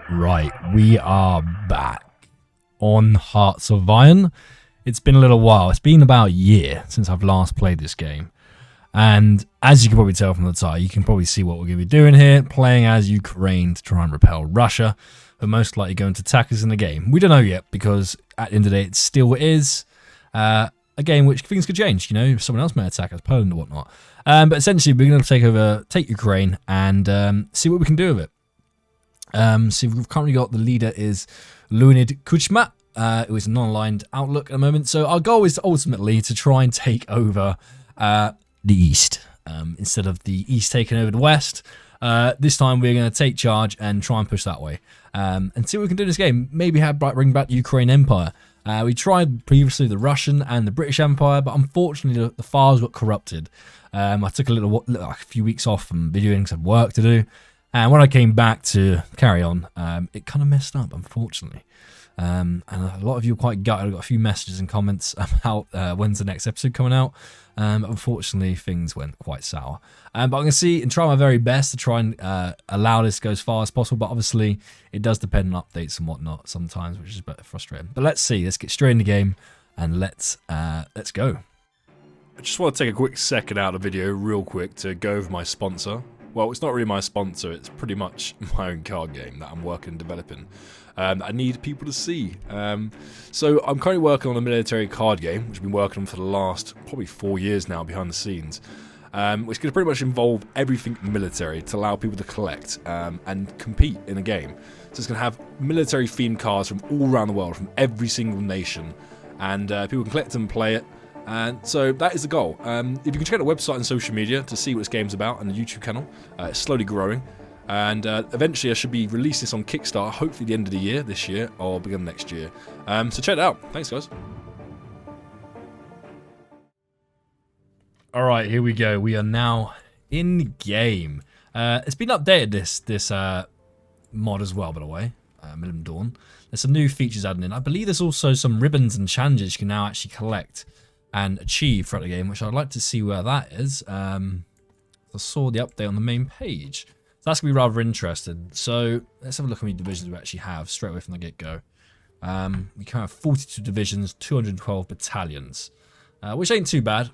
Right, we are back on Hearts of Iron. It's been a little while. It's been about a year since I've last played this game. And as you can probably tell from the title, you can probably see what we're going to be doing here. Playing as Ukraine to try and repel Russia. But most likely going to attack us in the game. We don't know yet because at the end of the day, it still is a game which things could change. You know, someone else may attack us, Poland or whatnot. But essentially, we're going to take Ukraine and see what we can do with it. So we've currently got the leader is Leonid Kuchma, who is a non-aligned outlook at the moment. So our goal is ultimately to try and take over the East instead of the East taking over the West. This time we're going to take charge and try and push that way and see what we can do in this game. Maybe bring back the Ukraine Empire. We tried previously the Russian and the British Empire, but unfortunately the files got corrupted. I took a few weeks off from videoing because I had work to do. And when I came back to carry on, it kind of messed up, unfortunately. And a lot of you were quite gutted. I got a few messages and comments about when's the next episode coming out. Unfortunately, things went quite sour. But I'm going to see and try my very best to try and allow this to go as far as possible. But obviously, it does depend on updates and whatnot sometimes, which is a bit frustrating. But let's see. Let's get straight in the game and let's go. I just want to take a quick second out of the video real quick to go over my sponsor. Well, it's not really my sponsor, it's pretty much my own card game that I'm working and developing. I need people to see. So I'm currently working on a military card game, which I've been working on for the last probably 4 years now behind the scenes. Which can pretty much involve everything military to allow people to collect and compete in a game. So it's going to have military themed cards from all around the world, from every single nation. And people can collect them and play it. And so that is the goal. If you can check out the website and social media to see what this game's about, and the YouTube channel, it's slowly growing. And eventually I should be releasing this on Kickstarter, hopefully the end of the year, this year, or beginning next year. So check it out. Thanks, guys. Alright, here we go. We are now in game. It's been updated, this mod as well, by the way. Millennium Dawn. There's some new features added in. I believe there's also some ribbons and challenges you can now actually collect and achieve throughout the game, which I'd like to see where that is. I saw the update on the main page. So that's going to be rather interesting. So let's have a look at how many divisions we actually have straight away from the get-go. We can have 42 divisions, 212 battalions, which ain't too bad.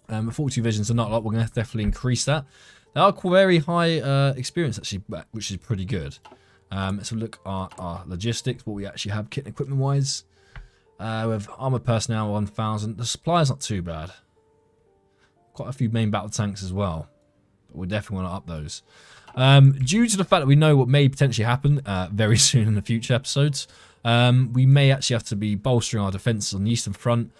42 divisions are not a lot. We're going to definitely increase that. They are very high experience, actually, which is pretty good. Let's have a look at our logistics, what we actually have kit and equipment-wise. We have armored personnel 1,000. The supply is not too bad. Quite a few main battle tanks as well. But we definitely want to up those. Due to the fact that we know what may potentially happen very soon in the future episodes, we may actually have to be bolstering our defences on the eastern front.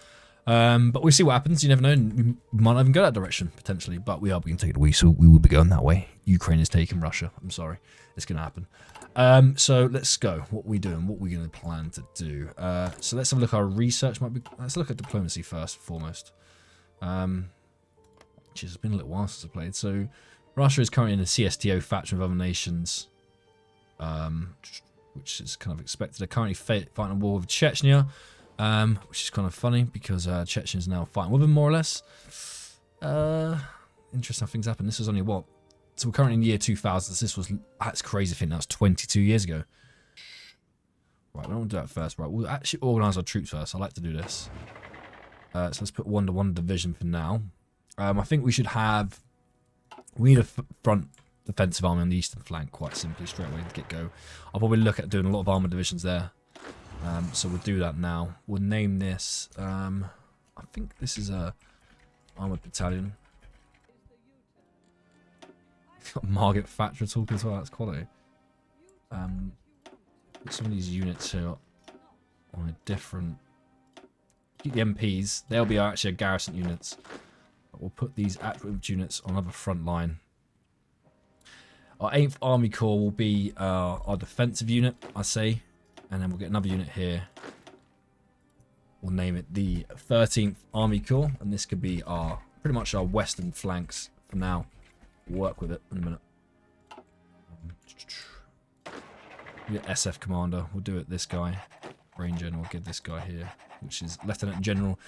But we'll see what happens. You never know. We might not even go that direction, potentially. But we are being taken away, so we will be going that way. Ukraine is taking Russia. I'm sorry. It's going to happen. So let's go. What are we doing? What are we going to plan to do? So let's have a look at our research. Let's look at diplomacy first and foremost. It's been a little while since I played. So Russia is currently in a CSTO faction with other nations, which is kind of expected. They're currently fighting a war with Chechnya, which is kind of funny because Chechnya is now fighting with them more or less. Interesting how things happen. This is only what? So we're currently in the year 2000. That's crazy thing. That was 22 years ago. Right, I don't want to do that first. Right, we'll actually organise our troops first. I like to do this. So let's put 1-to-1 division for now. I think we should have... We need a front defensive army on the eastern flank, quite simply, straight away to get-go. I'll probably look at doing a lot of armoured divisions there. So we'll do that now. We'll name this... I think this is a armoured battalion. Got Margaret Thatcher talking as well, that's quality. Some of these units here on a different... Keep the MPs, they'll be actually garrison units. But we'll put these active units on another front line. Our 8th Army Corps will be our defensive unit, I say. And then we'll get another unit here. We'll name it the 13th Army Corps. And this could be pretty much our western flanks for now. Work with it in a minute. SF Commander. We'll do it this guy. Ranger, and we'll give this guy here, which is Lieutenant General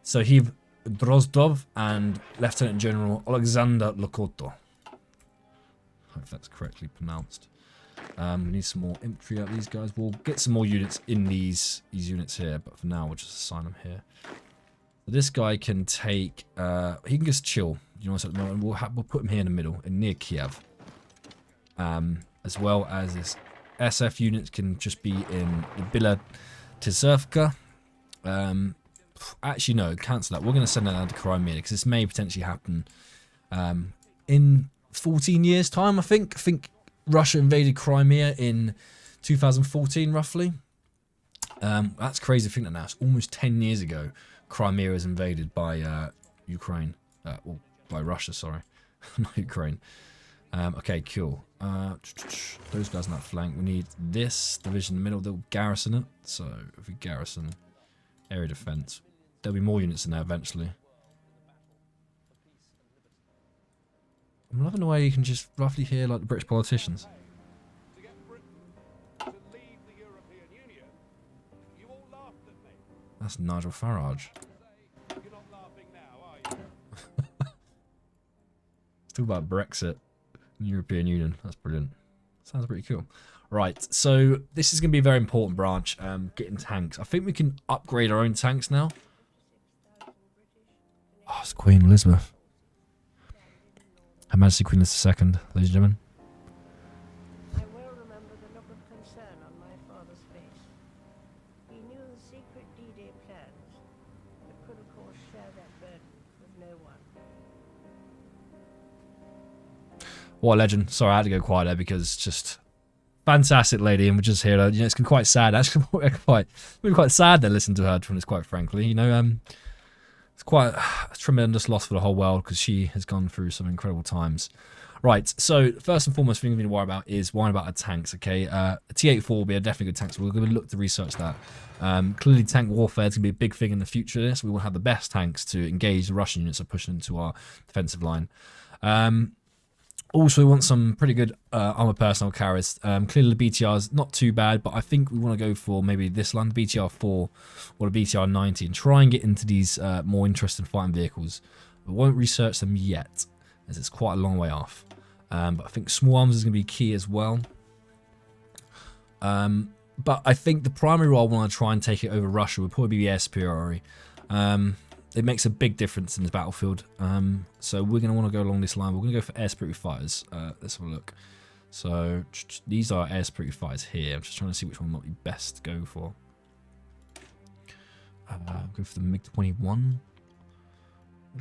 Sahib Drozdov and Lieutenant General Alexander Lokoto. Hope that's correctly pronounced. We need some more infantry out of these guys. We'll get some more units in these units here, but for now we'll just assign them here. So this guy can take, he can just chill, you know, at the moment. We'll put him here in the middle, near Kiev. As well as this SF units can just be in the Bila Tizervka. Actually, no, cancel that. We're going to send that out to Crimea because this may potentially happen in 14 years' time, I think. I think Russia invaded Crimea in 2014, roughly. That's crazy to think that now. It's almost 10 years ago Crimea was invaded by Ukraine. Well, by Russia, sorry. Not Ukraine. Okay, cool. Those guys on that flank. We need this division in the middle. They'll garrison it. So if we garrison area defense, there'll be more units in there eventually. I'm loving the way you can just roughly hear like the British politicians. That's Nigel Farage. It's all about Brexit and European Union. That's brilliant. Sounds pretty cool. Right, so this is going to be a very important branch, getting tanks. I think we can upgrade our own tanks now. Oh, it's Queen Elizabeth. Her Majesty Queen Elizabeth II, ladies and gentlemen. I well remember the look of concern on my father's face. He knew the secret D-Day plans, but could of course share that burden with no one. What a legend. Sorry, I had to go quiet there because it's just fantastic lady, and we're just here. You know, it's quite sad. Actually, quite sad to listen to her, to quite frankly. You know, it's quite a tremendous loss for the whole world because she has gone through some incredible times. Right, so first and foremost thing we need to worry about is worrying about our tanks, okay? A T-84 will be a definitely good tank, so we're going to look to research that. Clearly tank warfare is going to be a big thing in the future of this. We will have the best tanks to engage the Russian units that are pushing into our defensive line. Also, we want some pretty good armor personnel carriers. Clearly, the BTR is not too bad, but I think we want to go for maybe this line, the BTR 4 or the BTR 90, and try and get into these more interesting fighting vehicles. We won't research them yet, as it's quite a long way off. But I think small arms is going to be key as well. But I think the primary role I want to try and take it over Russia would probably be the air superiority. It makes a big difference in the battlefield. So we're going to want to go along this line. We're going to go for air superiority fighters. Let's have a look. So these are air superiority fighters here. I'm just trying to see which one might be best to go for. Go for the MiG-21.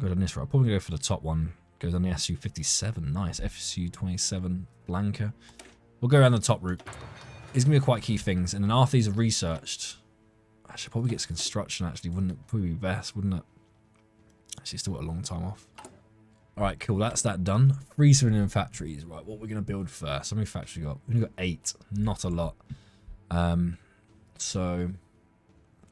Go down this route. I'll probably go for the top one. Goes on the Su-57. Nice. Su-27 Blanca. We'll go around the top route. It's going to be quite key things. And then after these are researched, I should probably get to construction, actually. Wouldn't it probably be best, wouldn't it? Actually, still got a long time off. Alright, cool. That's that done. 3 civilian factories. Right, what we're going to build first. How many factories we got? We've got 8. Not a lot. So,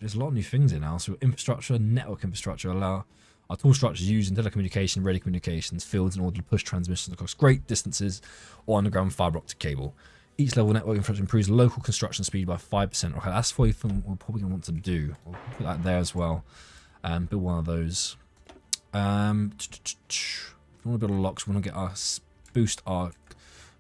there's a lot of new things in now. So, infrastructure, network infrastructure allow our tool structures used in telecommunication, radio communications, fields in order to push transmissions across great distances or underground fiber optic cable. Each level network infrastructure improves local construction speed by 5%. Okay, that's what we're probably going to want to do. We'll put that there as well. Build one of those. If we want to build a locks, we want to get boost our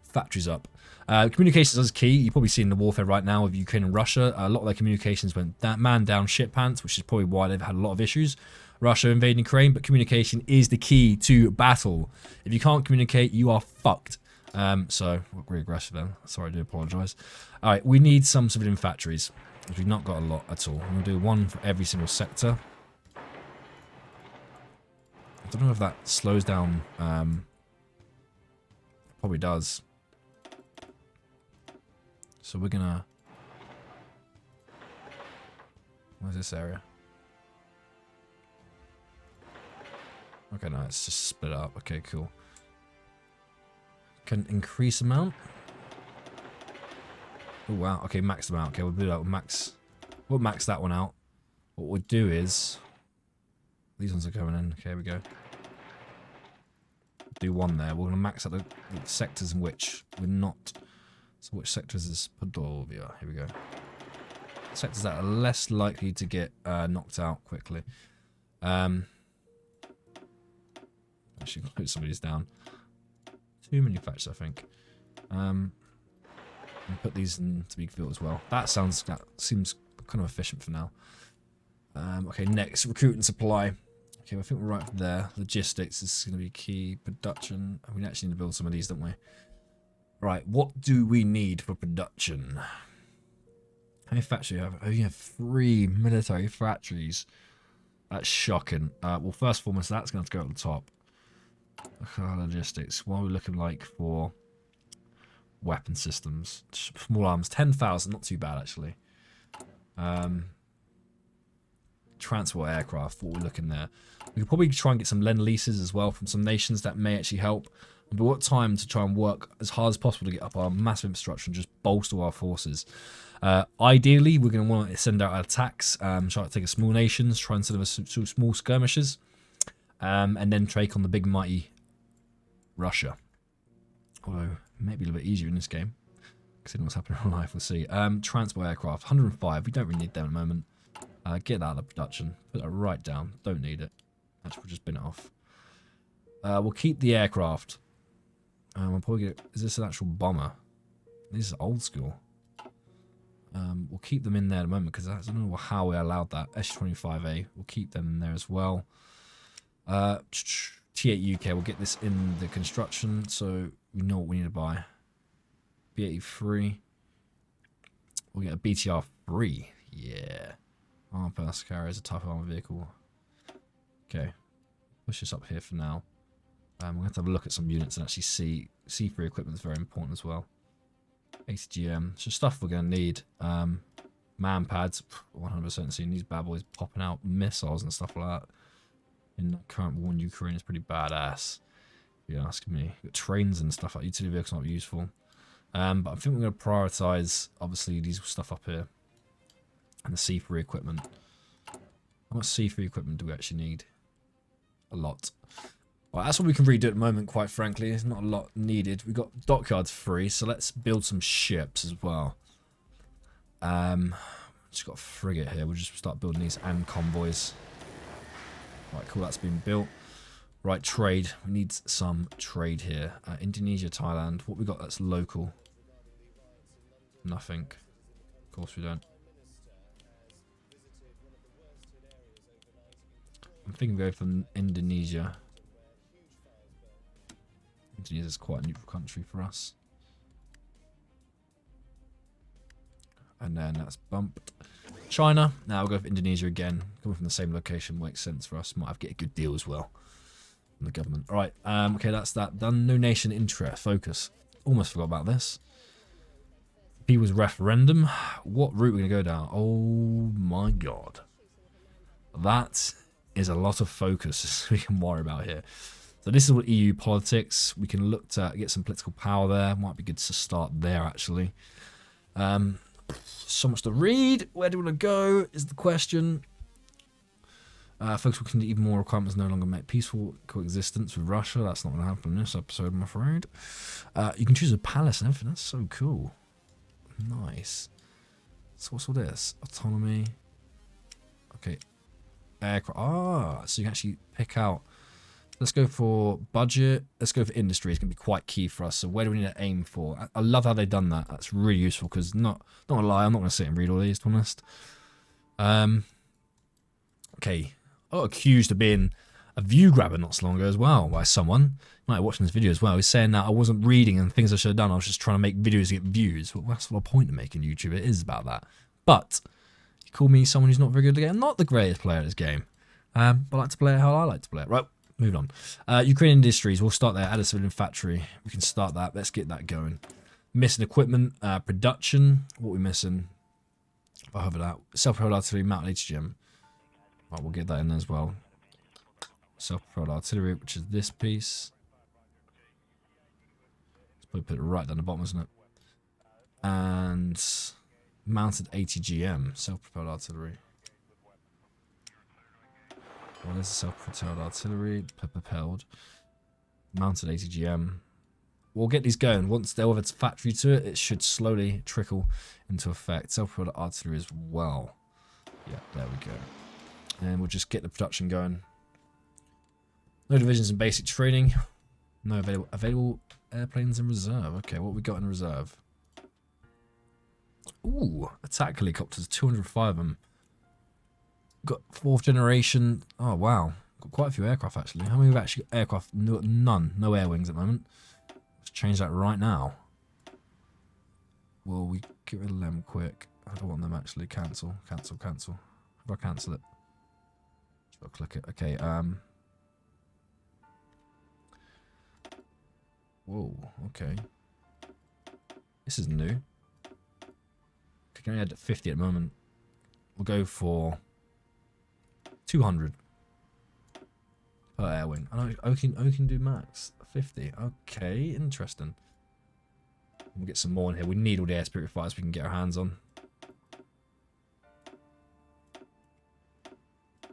factories up. Communications is key. You probably see in the warfare right now with Ukraine and Russia. A lot of their communications went man down shit pants, which is probably why they've had a lot of issues. Russia invading Ukraine, but communication is the key to battle. If you can't communicate, you are fucked. So, we're really aggressive then. Sorry, I do apologise. Alright, we need some civilian factories. We've not got a lot at all. I'm going to do one for every single sector. I don't know if that slows down. Probably does. So we're going to... Where's this area? Okay, no, it's just split up. Okay, cool. Can increase amount. Oh wow. Okay, max them out. Okay, we'll do that. We'll max that one out. What we'll do is these ones are going in. Okay, here we go. Do one there. We're gonna max out the sectors in which we're not. So which sectors is Podolvia? Here we go. Sectors that are less likely to get knocked out quickly. Actually, close some of these down. 2 manufacturers, I think. And put these into big field as well. That seems kind of efficient for now. Okay, next, recruit and supply. Okay, I think we're right there. Logistics is going to be key. Production. We actually need to build some of these, don't we? Right, what do we need for production? How many factories do you have? Oh, you have 3 military factories. That's shocking. Well, first and foremost, that's going to have to go at the top. Logistics. What are we looking like for weapon systems? Small arms. 10,000. Not too bad, actually. Transport aircraft. What we're looking there. We could probably try and get some lend-leases as well from some nations that may actually help. But what time to try and work as hard as possible to get up our massive infrastructure and just bolster our forces. Ideally, we're going to want to send out attacks, try to take a small nations, try and send us some small skirmishes, and then take on the big mighty Russia. Although, maybe a little bit easier in this game, considering what's happening in life, we'll see. Transport aircraft, 105, we don't really need them at the moment. Get that out of production, put that right down, don't need it. Actually, we'll just bin it off. We'll keep the aircraft. We'll probably get, is this an actual bomber? This is old school. We'll keep them in there at the moment because I don't know how we allowed that. S25A, we'll keep them in there as well. T8 UK, we'll get this in the construction so we know what we need to buy. B83. We'll get a BTR 3. Yeah. Armor pass carrier is a type of armor vehicle. Okay. Push this up here for now. We're going to have a look at some units and actually see C3 equipment is very important as well. ACGM, so stuff we're going to need. Man pads, 100% seeing these bad boys popping out missiles and stuff like that. In the current war in Ukraine is pretty badass, if you're asking me. Got trains and stuff like utility vehicles not useful. But I think we're going to prioritise, obviously, these stuff up here. And the C3 equipment. How much C3 equipment do we actually need? A lot. Well, that's what we can redo at the moment, quite frankly. There's not a lot needed. We've got dockyards free, so let's build some ships as well. Just got a frigate here. We'll just start building these and convoys. Right, cool, that's been built. Right, trade. We need some trade here. Indonesia, Thailand. What we got that's local? Nothing. Of course we don't. I'm thinking go from Indonesia. Indonesia is quite a neutral country for us. And then that's bumped. China. Now we'll go for Indonesia again. Coming from the same location makes sense for us. Might have to get a good deal as well from the government. Alright, okay, that's that done. No nation interest. Focus. Almost forgot about this. People's referendum. What route are we going to go down? Oh my god. That is a lot of focus we can worry about here. So this is what EU politics. We can look to get some political power there. Might be good to start there, actually. So much to read. Where do we want to go is the question. Folks, we can do even more requirements no longer make peaceful coexistence with Russia. That's not going to happen in this episode, I'm afraid. You can choose a palace and everything. That's so cool. Nice. So what's all this? Autonomy. Okay. Aircraft. Ah, so you can actually pick out. Let's go for budget. Let's go for industry. It's going to be quite key for us. So where do we need to aim for? I love how they've done that. That's really useful because not gonna lie, I'm not going to sit and read all these, to be honest. Okay. I got accused of being a view grabber not so long ago as well by someone. You might be watching this video as well. He's saying that I wasn't reading and things I should have done. I was just trying to make videos to get views. Well, that's the point of making YouTube. It is about that. But you call me someone who's not very good at the game. I'm not the greatest player at this game. But I like to play it how I like to play it. Right. Moving on. Ukrainian industries. We'll start there. Add a civilian factory. We can start that. Let's get that going. Missing equipment. Production. What are we missing? If I hover that. Self-propelled artillery. Mounted HGM. Right, we'll get that in as well. Self-propelled artillery, which is this piece. Let's probably put it right down the bottom, isn't it? And mounted ATGM. Self-propelled artillery. Well, there's a self-propelled artillery, propelled, mounted ATGM. We'll get these going. Once they'll have its factory to it, it should slowly trickle into effect. Self-propelled artillery as well. Yeah, there we go. And we'll just get the production going. No divisions in basic training. No available airplanes in reserve. Okay, what we got in reserve? Ooh, attack helicopters, 205 of them. Got 4th generation. Oh, wow. Got quite a few aircraft, actually. How many have actually got aircraft? No, none. No air wings at the moment. Let's change that right now. Well, we get rid of them quick. I don't want them, actually. Cancel. Cancel, cancel. How do I cancel it? Just gotta click it. Okay, whoa, okay. This is new. I can only add 50 at the moment. We'll go for 200 per air wing. I know O can do max 50. Okay, interesting. We'll get some more in here. We need all the air spirit fighters we can get our hands on.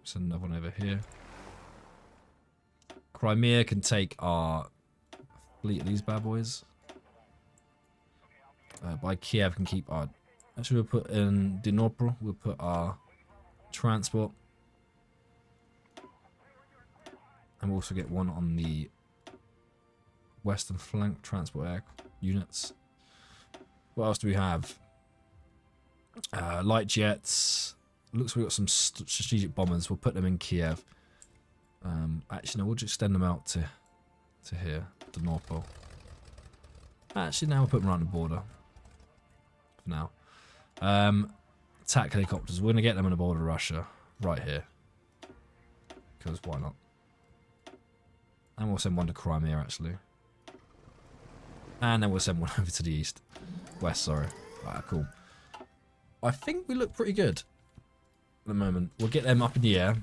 Send another one over here. Crimea can take our fleet of these bad boys. By Kiev can keep our... Actually, we'll put in Dnipro. We'll put our transport. And we'll also get one on the western flank transport air units. What else do we have? Light jets. Looks like we've got some strategic bombers. We'll put them in Kiev. Actually, no, we'll just extend them out to here, to Dnipro. Actually, now we'll put them right on the border. For now. Attack helicopters. We're going to get them on the border of Russia. Right here. Because why not? And we'll send one to Crimea, actually. And then we'll send one over to the east. West, sorry. Right, cool. I think we look pretty good at the moment. We'll get them up in the air.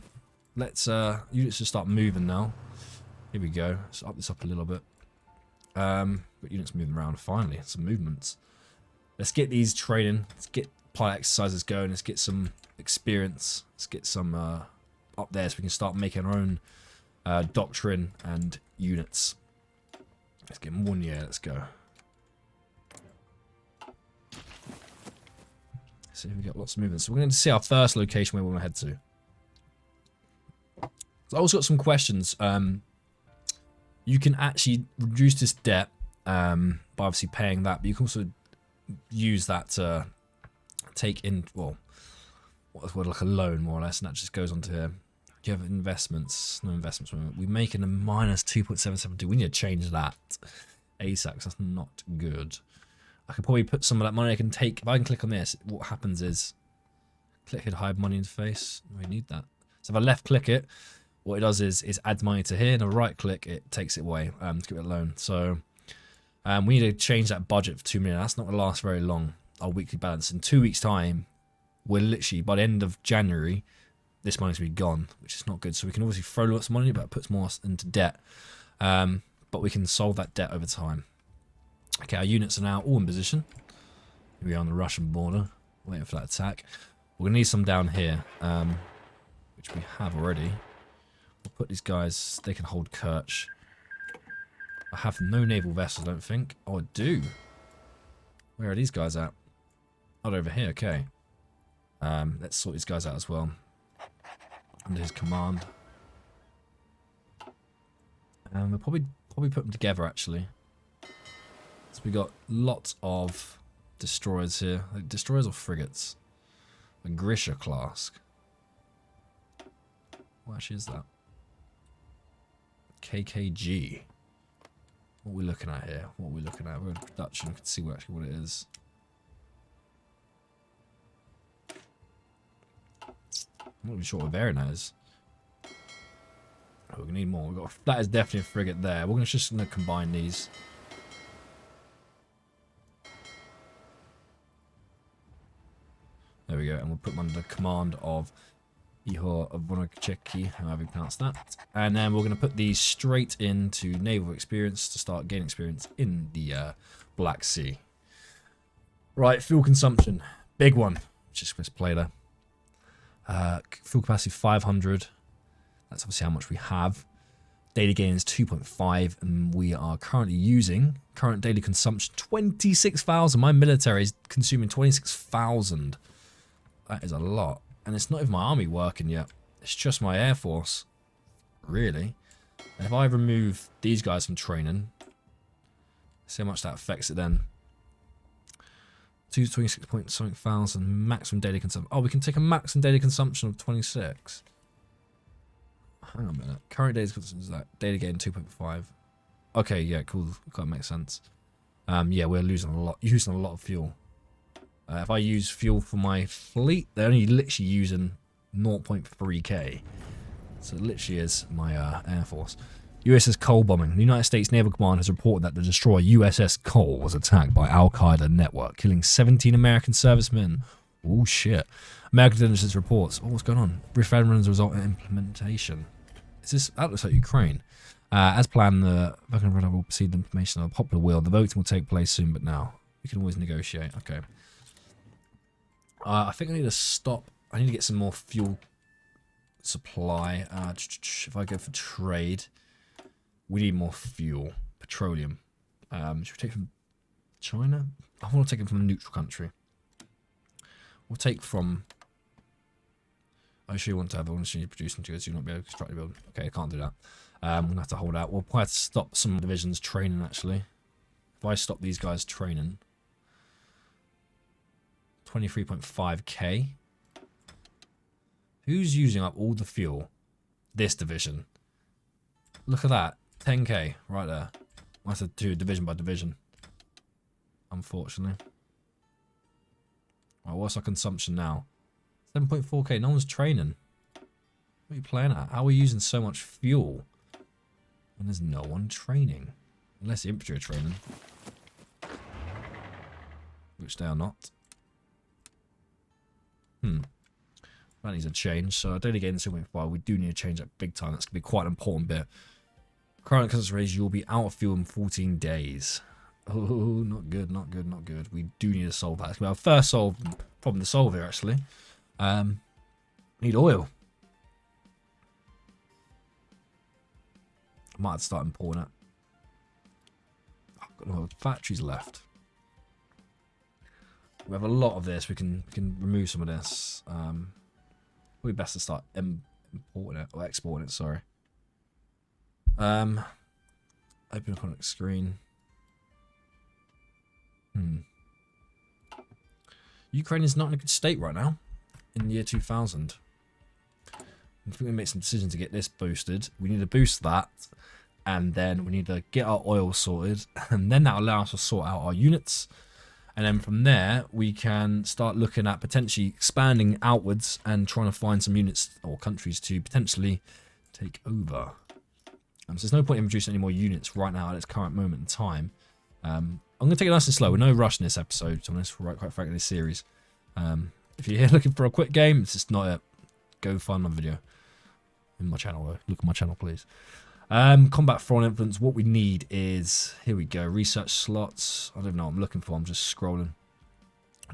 Let's, units just start moving now. Here we go. Let's up this up a little bit. Got units moving around, finally. Some movements. Let's get these training. Let's get pilot exercises going. Let's get some experience. Let's get some up there so we can start making our own doctrine and units. Let's get more in the air. Let's go. See if we get lots of movement. So we're going to see our first location where we want to head to. So I also got some questions. You can actually reduce this debt by obviously paying that, but you can also use that to take in, well, what's like a loan more or less, and that just goes on to here. Do you have investments? No investments. We're making a minus 2.772. We need to change that ASAP, 'cause that's not good. I could probably put some of that money I can take. If I can click on this, what happens is click here to hide money interface. We need that. So if I left click it, what it does is add money to here, and a right click, it takes it away to give it a loan. So we need to change that budget for 2 million. That's not going to last very long, our weekly balance. In 2 weeks' time, we're literally, by the end of January, this money's going to be gone, which is not good. So we can obviously throw lots of money, but it puts more into debt. But we can solve that debt over time. Okay, our units are now all in position. Here we are on the Russian border, waiting for that attack. We're going to need some down here, which we have already. We'll put these guys, they can hold Kerch. I have no naval vessels, I don't think. Oh, I do. Where are these guys at? Oh, they're over here, okay. Let's sort these guys out as well. Under his command. We'll probably put them together, actually. So we got lots of destroyers here. Like destroyers or frigates? A Grisha class. What actually is that? KKG. What are we looking at here? What are we looking at? We're in production. We can see what it is. I'm not even sure what a variant is. Oh, we're gonna need more. That is definitely a frigate there. We're just gonna combine these. There we go, and we'll put them under the command of Ihor Vonacheki, however you pronounce that. And then we're going to put these straight into naval experience to start gaining experience in the Black Sea. Right, fuel consumption. Big one. Just play there. Fuel capacity 500. That's obviously how much we have. Daily gain is 2.5, and we are currently using, current daily consumption, 26,000. My military is consuming 26,000. That is a lot. And it's not even my army working yet. It's just my air force. Really. And if I remove these guys from training, see how much that affects it then. 226 point something thousand maximum daily consumption. Oh, we can take a maximum daily consumption of 26. Hang on a minute. Current daily consumption is that daily gain 2.5. Okay, yeah, cool. That makes sense. Yeah, we're using a lot of fuel. If I use fuel for my fleet, they're only literally using 0.3k. So it literally is my Air Force. USS Cole bombing. The United States Naval Command has reported that the destroyer USS Cole was attacked by Al-Qaeda network, killing 17 American servicemen. Oh shit. American intelligence reports. Oh, what's going on? Referendums result in implementation. Is this? That looks like Ukraine. As planned, the voting referendum will proceed information on a popular will. The voting will take place soon, but now we can always negotiate. Okay. I think I need to stop. I need to get some more fuel supply. If I go for trade, we need more fuel. Petroleum. Should we take from China? I want to take it from a neutral country. We'll take from... I actually want to have one machine producing to so you'll not be able to construct a build. Okay, I can't do that. We're going to have to hold out. We'll probably have to stop some divisions training, actually. If I stop these guys training... 23.5k. Who's using up all the fuel? This division. Look at that. 10k right there. I have to do division by division. Unfortunately. Right, what's our consumption now? 7.4k. No one's training. What are you playing at? How are we using so much fuel when there's no one training? Unless the infantry are training. Which they are not. That needs a change. So daily gain 7.5. We do need to change that big time. That's going to be quite an important bit. Current concentration, you'll be out of fuel in 14 days. Oh, not good, not good, not good. We do need to solve that. It's going to be our first problem to solve here, actually. Need oil. I might have to start importing it. I've got no factories left. We have a lot of this. We can remove some of this. Probably best to start importing it or exporting it. Sorry. Open a contact screen. Ukraine is not in a good state right now. In the year 2000, I think we make some decisions to get this boosted. We need to boost that, and then we need to get our oil sorted, and then that will allow us to sort out our units. And then from there, we can start looking at potentially expanding outwards and trying to find some units or countries to potentially take over. So there's no point in producing any more units right now at its current moment in time. I'm going to take it nice and slow. We're no rush in this episode, to be honest, quite frankly, this series. If you're here looking for a quick game, it's just not it. Go find my video. In my channel, though. Look at my channel, please. Combat foreign influence. What we need is, here we go, research slots. I don't know what I'm looking for. I'm just scrolling.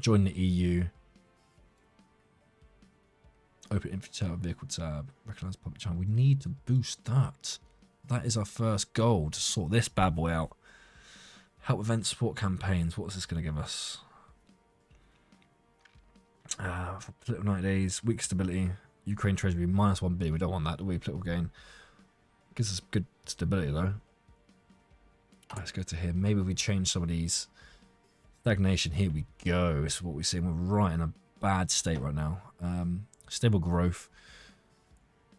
Join the EU. Open infantry tab, vehicle tab. Recognize public channel. We need to boost that. That is our first goal, to sort this bad boy out. Help event support campaigns. What's this going to give us? For political 90 days, weak stability. Ukraine treasury -1B. We don't want that, do we? Political gain. Gives us good stability though. Let's go to here. Maybe we change some of these. Stagnation. Here we go. This is what we see. We're right in a bad state right now. Stable growth.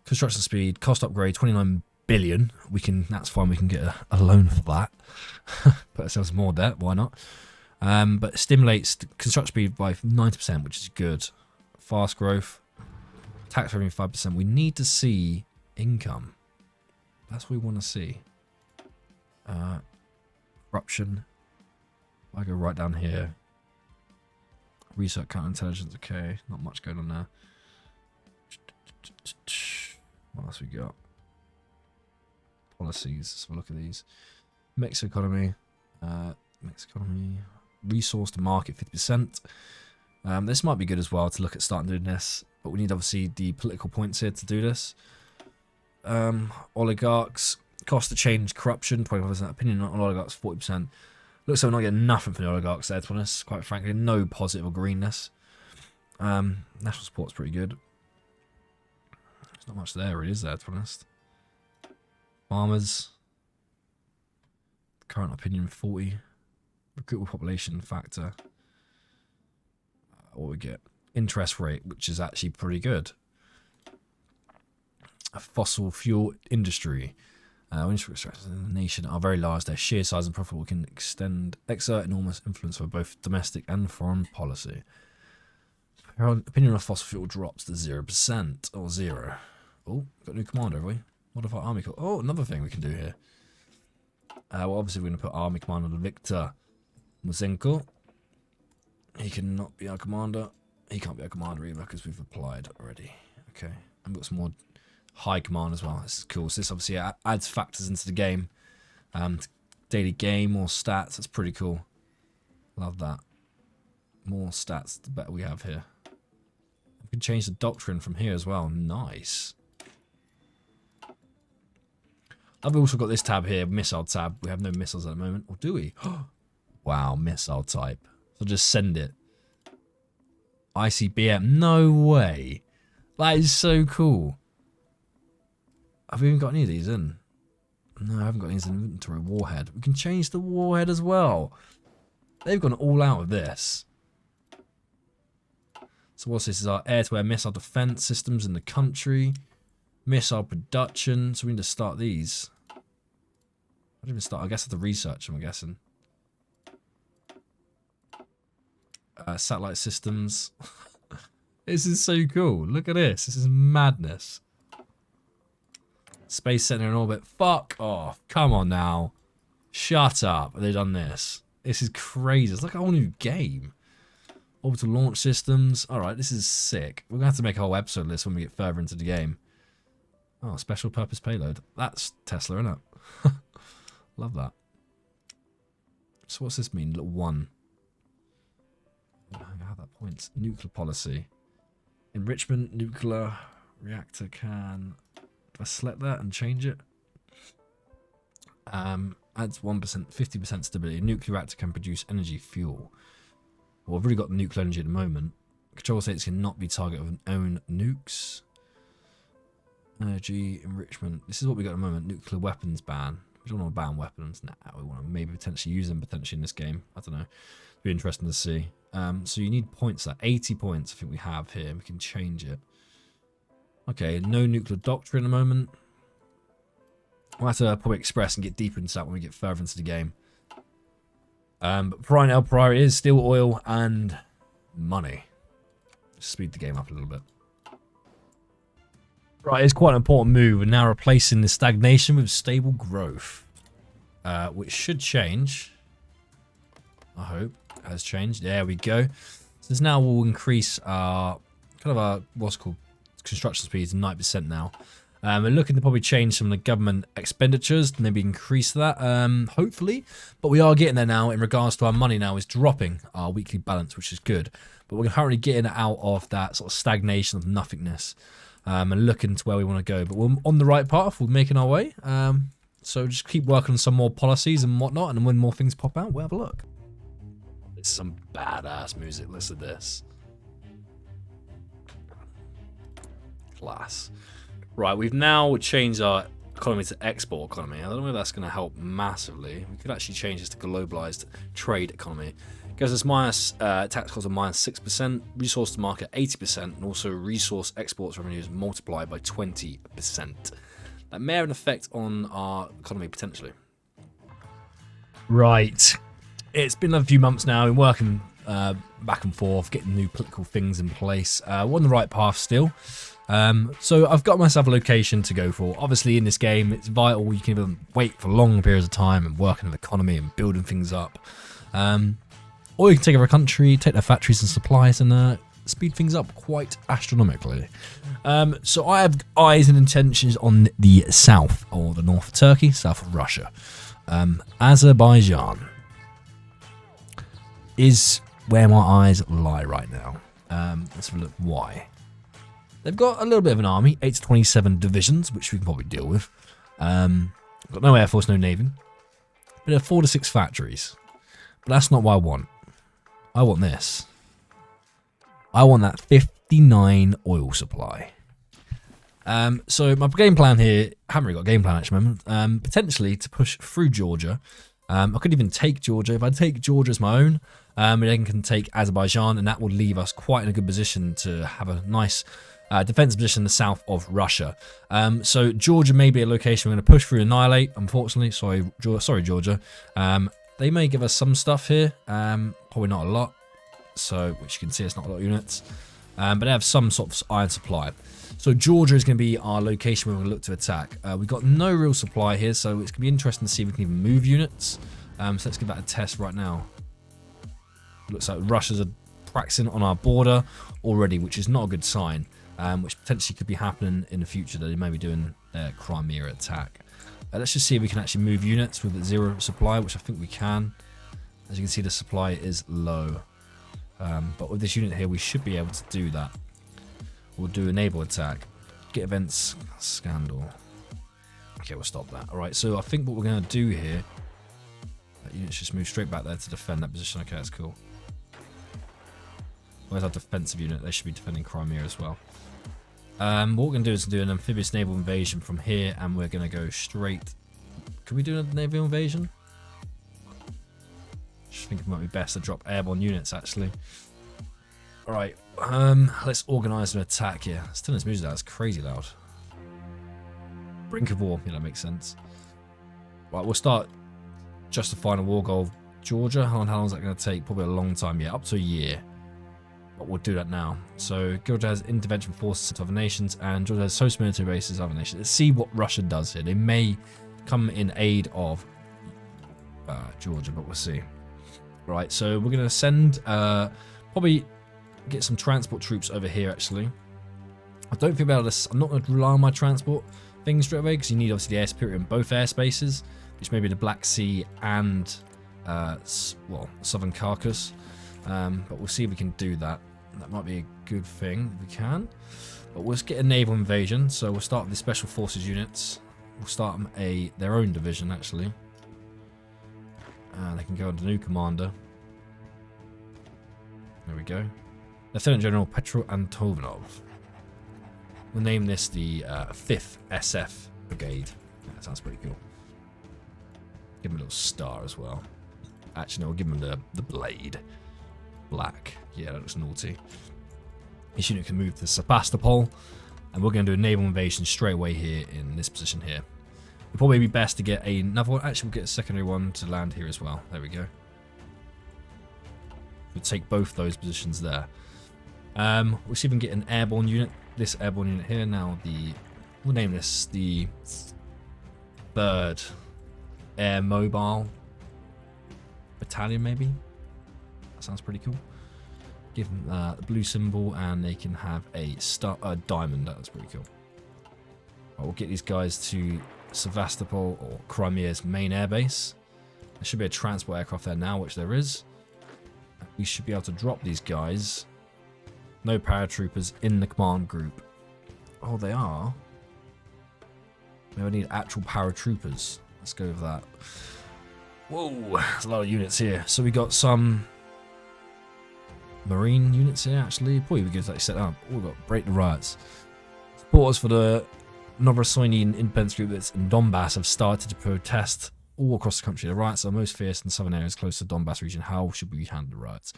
Construction speed. Cost upgrade. 29 billion. We can. That's fine. We can get a loan for that. Put ourselves more debt. Why not? But it stimulates construction speed by 90%, which is good. Fast growth. Tax revenue 5%. We need to see income. That's what we want to see. Corruption. I go right down here. Research counterintelligence. Okay, not much going on there. What else we got? Policies. Let's have a look at these. Mixed economy. Mixed economy. Resource to market 50%. This might be good as well to look at starting doing this, but we need obviously the political points here to do this. Oligarchs, cost to change, corruption, 25%. Opinion on oligarchs 40%. Looks like we're not getting nothing from the oligarchs there, to be honest. Quite frankly, no positive or greenness. National support's pretty good. There's not much there, really, is there, to be honest? Farmers, current opinion 40. Recruitable population factor. what we get? Interest rate, which is actually pretty good. A fossil fuel industry. Industry extractors in the nation are very large. Their sheer size and profit can exert enormous influence for both domestic and foreign policy. Her opinion of fossil fuel drops to 0% or 0. Oh, got a new commander, have we? What if our army? Oh, another thing we can do here. Well, obviously we're going to put army commander Victor Musenko. He cannot be our commander. He can't be our commander either because we've applied already. Okay, I've got some more high command as well. This is cool. So this obviously adds factors into the game. Daily game, more stats. That's pretty cool. Love that. More stats, the better we have here. We can change the doctrine from here as well. Nice. I've also got this tab here, missile tab. We have no missiles at the moment. Or do we? Wow, missile type. So just send it. ICBM. No way. That is so cool. Have we even got any of these in? No, I haven't got any in inventory. Warhead. We can change the warhead as well. They've gone all out of this. So what's this? This is our air-to-air missile defense systems in the country. Missile production. So we need to start these. I don't even start. I guess at the research, I'm guessing. Satellite systems. This is so cool. Look at this. This is madness. Space Center in orbit. Fuck off. Come on now. Shut up. They've done this. This is crazy. It's like a whole new game. Orbital launch systems. Alright, this is sick. We're going to have to make a whole episode list when we get further into the game. Oh, special purpose payload. That's Tesla, isn't it? Love that. So what's this mean? Little one. How that points. Nuclear policy. Enrichment, nuclear, reactor can... Do I select that and change it? Adds 1%, 50% stability. Nuclear reactor can produce energy fuel. Well, I've already got nuclear energy at the moment. Control states cannot be targeted with own nukes. Energy, enrichment. This is what we got at the moment. Nuclear weapons ban. We don't want to ban weapons. Nah, we want to maybe potentially use them potentially in this game. I don't know. It'd be interesting to see. So you need points there. 80 points I think we have here. We can change it. Okay, no nuclear doctrine at the moment. We'll have to probably express and get deeper into that when we get further into the game. But priority is still oil and money. Just speed the game up a little bit. Right, it's quite an important move. We're now replacing the stagnation with stable growth. Which should change. I hope it has changed. There we go. So this now will increase our what's called construction speeds 9% now. We're looking to probably change some of the government expenditures, maybe increase that, hopefully. But we are getting there now in regards to our money now is dropping our weekly balance, which is good. But we're currently getting out of that sort of stagnation of nothingness and looking to where we want to go. But we're on the right path. We're making our way. So just keep working on some more policies and whatnot. And when more things pop out, we'll have a look. It's some badass music. Listen to this. Class. Right, we've now changed our economy to export economy. I don't know if that's going to help massively. We could actually change this to globalized trade economy. It gives us minus tax costs of minus 6%, resource to market 80%, and also resource exports revenues multiplied by 20%. That may have an effect on our economy potentially. Right. It's been a few months now. I've been working back and forth, getting new political things in place. We're on the right path still. So I've got myself a location to go for. Obviously in this game it's vital you can even wait for long periods of time and work in the economy and building things up. Or you can take over a country, take their factories and supplies and speed things up quite astronomically. So I have eyes and intentions on the south or the north of Turkey, south of Russia. Azerbaijan is where my eyes lie right now. Let's have a look why. They've got a little bit of an army, 8 to 27 divisions, which we can probably deal with. Got no air force, no navy. But they have 4 to 6 factories. But that's not what I want. I want this. I want that 59 oil supply. So my game plan here, I haven't really got a game plan at the moment, potentially to push through Georgia I could even take Georgia. If I take Georgia as my own, then can take Azerbaijan, and that would leave us quite in a good position to have a nice defense position in the south of Russia. So Georgia may be a location we're going to push through, annihilate. Unfortunately, sorry, Georgia. They may give us some stuff here, probably not a lot. So, which you can see, it's not a lot of units, but they have some sort of iron supply. So Georgia is going to be our location where we're going to look to attack. We've got no real supply here, so it's going to be interesting to see if we can even move units. So let's give that a test right now. Looks like Russians are practicing on our border already, which is not a good sign, which potentially could be happening in the future, that they may be doing their Crimea attack. Let's just see if we can actually move units with 0 supply, which I think we can. As you can see, the supply is low. But with this unit here, we should be able to do that. We'll do a naval attack. Get events, scandal. Okay, we'll stop that. Alright, so I think what we're going to do here, that units just move straight back there to defend that position. Okay, that's cool. Where's our defensive unit? They should be defending Crimea as well. What we're going to do is do an amphibious naval invasion from here, and we're going to go straight. Can we do a naval invasion? I think it might be best to drop airborne units, actually. Alright, let's organise an attack here. Let's turn this music down, it's crazy loud. Brink of war, yeah, that makes sense. Right, we'll start justifying a war goal of Georgia. How long is that going to take? Probably a long time, yeah, up to a year. But we'll do that now. So, Georgia has intervention forces of other nations, and Georgia has social military bases of other nations. Let's see what Russia does here. They may come in aid of Georgia, but we'll see. Right, so we're going to send, probably get some transport troops over here, actually. I don't think about this. I'm not going to rely on my transport things straight away, because you need, obviously, the air superior in both airspaces, which may be the Black Sea and, well, Southern Caucasus. But we'll see if we can do that. That might be a good thing if we can. But we'll just get a naval invasion. So we'll start with the special forces units. We'll start them their own division, actually. They can go under new commander. There we go. Lieutenant General Petro Antonov. We'll name this the 5th SF Brigade. Yeah, that sounds pretty cool. Give him a little star as well. Actually, no, we'll give him the blade. Black. Yeah, that looks naughty. This unit can move to Sebastopol, and we're going to do a naval invasion straight away here in this position here. It'll probably be best to get another one. Actually, we'll get a secondary one to land here as well. There we go. We'll take both those positions there. We'll see if we can get an airborne unit. This airborne unit here. Now, we'll name this the 3rd Air Mobile Battalion, maybe. That sounds pretty cool. Give them the blue symbol, and they can have a diamond. That's pretty cool. Right, we'll get these guys to Sevastopol, or Crimea's main airbase. There should be a transport aircraft there now, which there is. We should be able to drop these guys. No paratroopers in the command group. Oh, they are. Maybe I need actual paratroopers. Let's go with that. Whoa, there's a lot of units here. So we got some marine units here, actually. Probably be good to set up. Oh, we've got Break the Riots. Supporters for the Novorossiysk independence group that's in Donbass have started to protest all across the country. The riots are most fierce in southern areas close to the Donbass region. How should we handle the riots?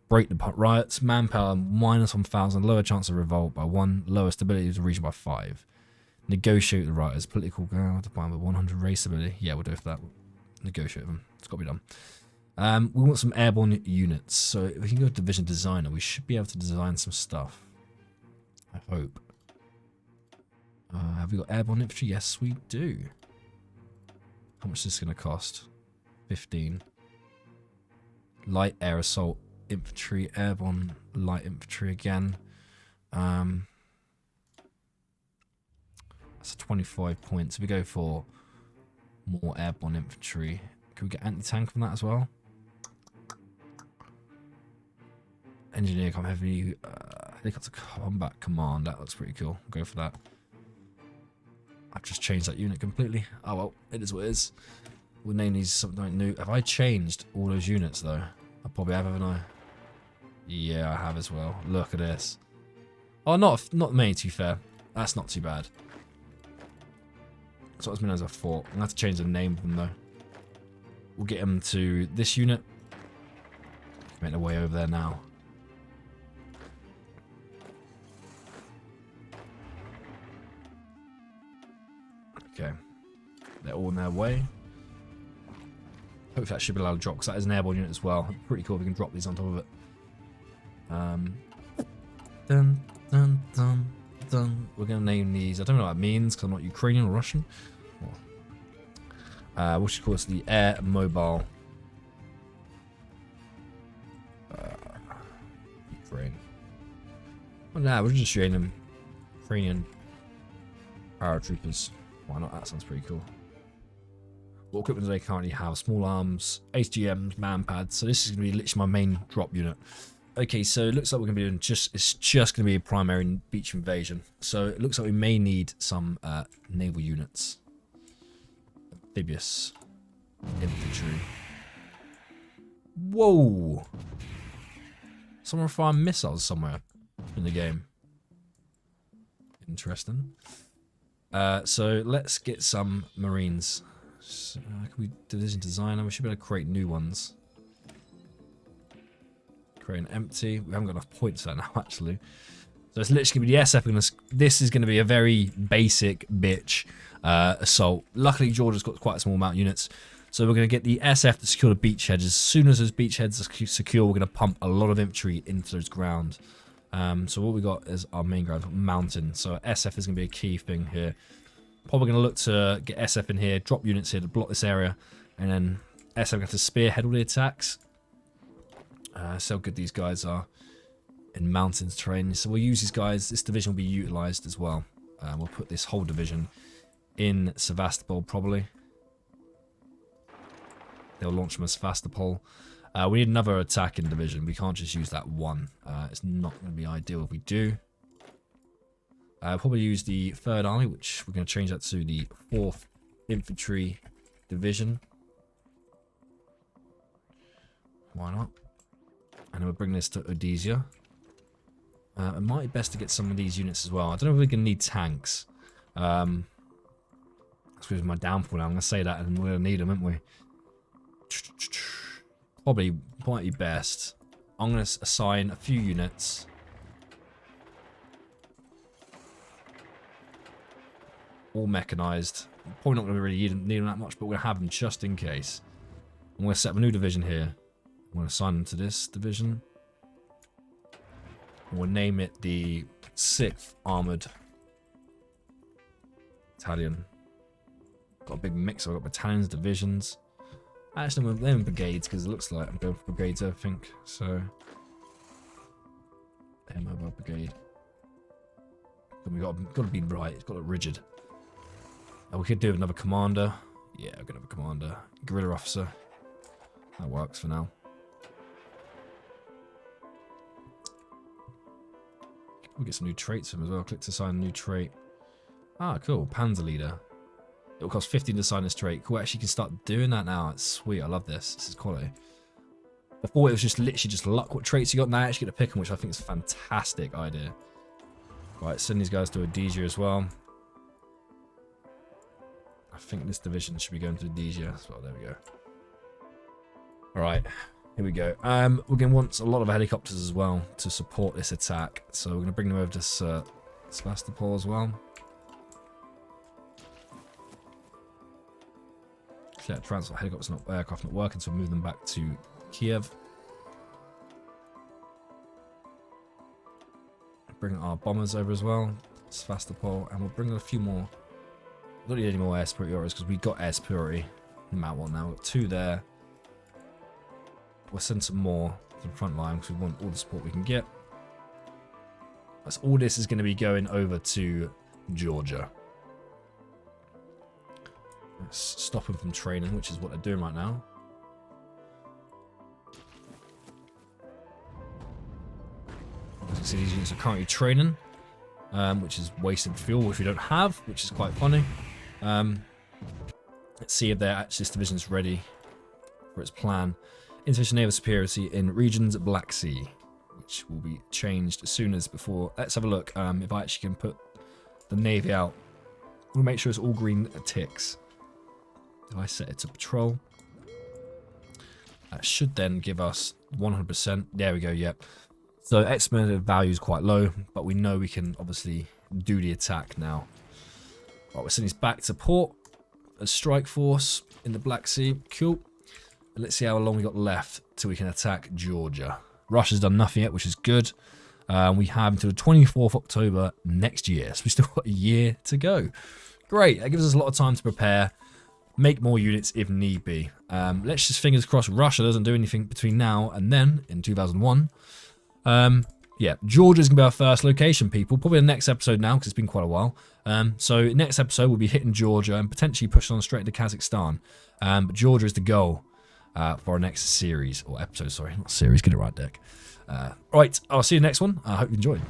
Break the riots. Manpower -1,000. Lower chance of revolt by 1. Lower stability of the region by 5. Negotiate the rioters. Political defined by 100 race stability. Yeah, we'll do it for that. Negotiate them. It's got to be done. We want some airborne units. So if we can go to division designer, we should be able to design some stuff. I hope. Have we got airborne infantry? Yes, we do. How much is this going to cost? 15. Light air assault infantry, airborne light infantry again. That's a 25 points. If we go for more airborne infantry, can we get anti-tank from that as well? Engineer combat heavy, helicopter combat command. That looks pretty cool. Go for that. I've just changed that unit completely. Oh well, it is what it is. We'll name these something new. Have I changed all those units though? I probably have, haven't I? Yeah, I have as well. Look at this. Oh, not many, to be fair. That's not too bad. That's what I was meant as I thought. I'm going to have to change the name of them though. we'll get them to this unit. Make their way over there now. Okay. They're all in their way. Hopefully that should be allowed to drop, because that is an airborne unit as well. Pretty cool if we can drop these on top of it. Dun, dun, dun, dun. We're going to name these. I don't know what that means, because I'm not Ukrainian or Russian. We should call this the Air Mobile Ukraine. Well, nah, we're just showing them Ukrainian paratroopers. Why not? That sounds pretty cool. What equipment do they currently have? Small arms, ATGMs, man pads. So this is going to be literally my main drop unit. Okay, so it looks like we're going to be doing it's just going to be a primary beach invasion. So it looks like we may need some naval units. Amphibious infantry. Whoa! Someone firing missiles somewhere in the game. Interesting. So let's get some marines. So, can we division designer? We should be able to create new ones. Create an empty. We haven't got enough points for that now, actually. So it's literally going to be the SF. This is going to be a very basic bitch assault. Luckily, Georgia's got quite a small amount of units. So we're going to get the SF to secure the beachheads. As soon as those beachheads are secure, we're going to pump a lot of infantry into those ground. So what we got is our main ground, mountain. So SF is going to be a key thing here. Probably going to look to get SF in here, drop units here to block this area, and then SF going to have to spearhead all the attacks. So how good these guys are in mountains terrain. So we'll use these guys. This division will be utilized as well. We'll put this whole division in Sevastopol probably. They'll launch from Sevastopol. We need another attacking division. We can't just use that one. It's not going to be ideal if we do. Probably use the 3rd Army, which we're going to change that to the 4th Infantry Division. Why not? And then we'll bring this to Odessa. It might be best to get some of these units as well. I don't know if we're going to need tanks. That's my downfall now. I'm going to say that and we're going to need them, aren't we? Probably might be best. I'm going to assign a few units. All mechanized. Probably not going to really need them that much, but we're going to have them just in case. I'm going to set up a new division here. I'm going to assign them to this division. We'll name it the 6th Armored Battalion. Got a big mix. I've got battalions, divisions. Actually, I'm going brigades because it looks like I'm going for brigades, I think. So, Air Mobile Brigade. We got to be right. It's got to look rigid. We could do another commander. Yeah, we're gonna have a commander. Guerrilla officer. That works for now. We'll get some new traits from him as well. Click to assign a new trait. Ah, cool. Panzer leader. It will cost 15 to assign this trait. Cool, actually you can start doing that now. It's sweet. I love this. This is quality. Before it was just literally just luck what traits you got. Now I actually get to pick them, which I think is a fantastic idea. Right, send these guys to Odessa as well. I think this division should be going to Odessa as well. There we go. Alright, here we go. We're going to want a lot of helicopters as well to support this attack. So we're going to bring them over to Sevastopol as well. Yeah, transport helicopters, not aircraft, not working, so we'll move them back to Kiev. Bring our bombers over as well, Sevastopol, and we'll bring in a few more. We don't need any more air superiorities because we got air superiority no matter what now. We've got 2 there. We'll send some more to the front line because we want all the support we can get. That's all this is going to be going over to Georgia. Let's stop them from training, which is what they're doing right now. As you can see, these units are currently training, which is wasted fuel, which we don't have, which is quite funny. Let's see if this division is ready for its plan. Insufficient naval superiority in regions Black Sea, which will be changed as soon as before. Let's have a look if I actually can put the Navy out. We'll make sure it's all green ticks. If I set it to patrol, That should then give us 100%. There we go, yep. So estimated value is quite low, but we know we can obviously do the attack now. Right, we're sending this back to port. A strike force in the Black Sea. Cool. And let's see how long we got left till we can attack Georgia. Russia's done nothing yet, which is good. We have until the 24th of October next year. So we still got a year to go. Great. That gives us a lot of time to prepare. Make more units if need be. Let's just fingers crossed Russia doesn't do anything between now and then in 2001. Yeah, Georgia's going to be our first location, people. Probably the next episode now, because it's been quite a while. So next episode, we'll be hitting Georgia and potentially pushing on straight into Kazakhstan. But Georgia is the goal for our next series, or episode, sorry. Not series, get it right, Dick. Right, I'll see you next one. I hope you enjoyed.